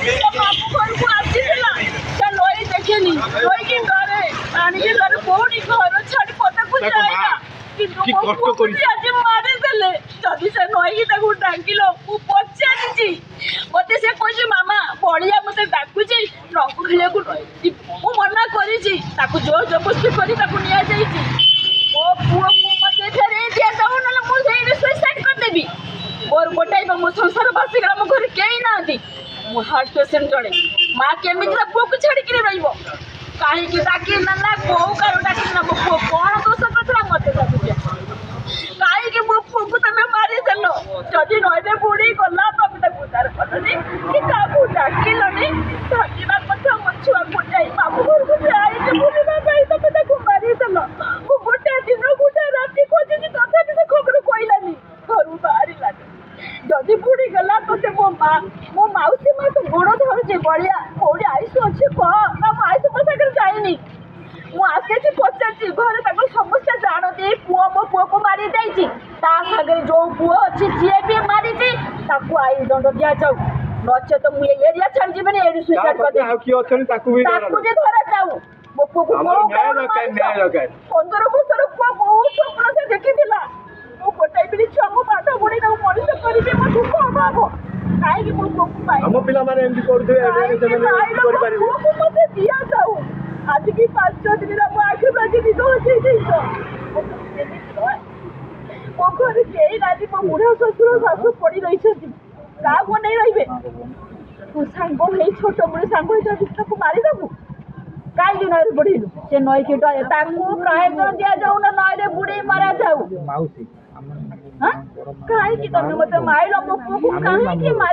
ବାପୁ ଘରକୁ ଆସିଥିଲା ସେ ନଈ ଦେଖିନି ନଈକି ଘରେ ଆଣିକି ଘରେ କୋଉଠି ଘର ଛାଡି ପଦାକୁ ଯାଇନା କିନ୍ତୁ ମୋ ପୁଅକୁ ଆଜି ମାରିଦେଲେ ଯଦି ସେ ନଈକି ତାକୁ ଡାକିଲ ମୁଁ ପଚାରିଛି ମତେ ସେ କହୁଛି ମାମା ବଳିଆ ମତେ ଡାକୁଛି ରଙ୍ଗ ଖେଳିବାକୁ ନଈ ମୁଁ ମନା କରିଛି ତାକୁ ଜୋର ଜବରଦସ୍ତି କରି ତାକୁ ନିଆଯାଇଛି ମୋ ପୁଅକୁ ମତେ ଫେରେଇ ଦିଆଯାଉ ନହେଲେ ମୁଁ ସେଇଠି ସୁଇସାଇଡ୍ କରିଦେବି ମୋର ଗୋଟାଇ ମୋ ସଂସାର ବାସିଗଲା ଆମ ଘରେ କେହି ନାହାନ୍ତି ମୁଁ ହାର୍ଟ ପେସେଣ୍ଟ ଜଣେ ମା କେମିତି ତା ପୁଅକୁ ଛାଡ଼ିକିରି ରହିବ କାହିଁକି ଡାକି ନା କୋଉ କାରଣ ଡାକି ନା ମୋ ପୁଅ କ'ଣ ଦୋଷ କରିଥିଲା ମତେ ଡାକୁଛ କାହିଁକି ମୋ ପୁଅକୁ ତମେ ମାରିଦେଲ ଯଦି ନଈରେ ବୁଡ଼ି ଗଲା ତମେ ତାକୁ ଉଦ୍ଧାର କଲନି କି କାହାକୁ ଡାକିଲନି ଭାବିବା କଥା ମୋ ଛୁଆକୁ ଯାଇ ବାବୁ ଘରକୁ ଯାଇକି ବୁଲିବା ପାଇଁ ତମେ ତାକୁ ମାରିଦେଲ ମୁଁ ଗୋଟେ ଦିନ ଗୋଟେ ରାତି ଖୋଜିଛି ତଥାପି ସେ ଖବର କହିଲାନି ଘରୁ ବାହାରିଲାନି ଯଦି ବୁଡ଼ି ଗଲା ତୋତେ ମୋ ମାଉସୀ ମା ତ ଗୋଡ଼ ଧରୁଛି ବଳିଆ କୋଉଠି ଆଇସୁ ଅଛି କହ ନା ମୁଁ ଆଇସୁ ପାଖରେ ଯାଇନି ମୁଁ ଆସିଛି ପଚାରିଛି ଘରେ ତାକୁ ସମସ୍ତେ ଜାଣନ୍ତି ପୁଅ ମୋ ପୁଅକୁ ମାରି ଦେଇଛି ତା ସାଙ୍ଗରେ ଯୋଉ ପୁଅ ଅଛି ଯିଏ ବି ମାରିଛି ତାକୁ ଆଇନ ଦଣ୍ଡ ଦିଆଯାଉ ନଚେତ ମୁଁ ଏ ଏରିଆ ଛାଡ଼ି ଯିବିନି ଏଠି ସୁଇସାଇଡ୍ କରିଦେବି ତାକୁ ଯେ ଧରା ଯାଉ ମୋ ପୁଅକୁ 15 ବର୍ଷର ପୁଅ ବହୁତ ସ୍ୱପ୍ନ ସେ ଦେଖିଥିଲା ମୁଁ ଗୋଟାଇ ବିଲି ଛୁଆକୁ ପାଠ ପଢ଼େଇ ତାକୁ ମଣିଷ କରିବି ମୋ ଦୁଃଖ ଅଭାବ କାହିଁକି ମୋ ପୁଅକୁ ପାଇ ଆମ ପିଲାମାନେ ଏମିତି କରୁଥିବେ ପୁଅକୁ ମତେ ଦିଆଯାଉ ଆଜିକି 5 ଦିନର ମୋ ଆଖି ବାଜି ନିଦ ହଜେଇ ମୋ ଘରେ କେହି ନାହାନ୍ତି ମୋ ବୁଢ଼ା ଶ୍ୱଶୁର ଶାଶୁ ପଡ଼ି ରହିଛନ୍ତି କାହାକୁ ନେଇ ରହିବେ ତୁ ସାଙ୍ଗ ହେଇ ଛୋଟ ବେଳୁ ସାଙ୍ଗ ହେଇଛନ୍ତି ତାକୁ ମାରିଦେବୁ କାହିଁକି ନଈରେ ବୁଡ଼େଇଲୁ ସେ ନଈକି ଡରେ ତାକୁ ପ୍ରୟୋଜନ ଦିଆଯାଉ ନା ନଈରେ ବୁଡ଼େଇ ମାରାଯାଉ କାହିଁକି ତମେ ମତେ ମାଇଲ ମୋ ପୁଅକୁ କାହିଁକି ମାରି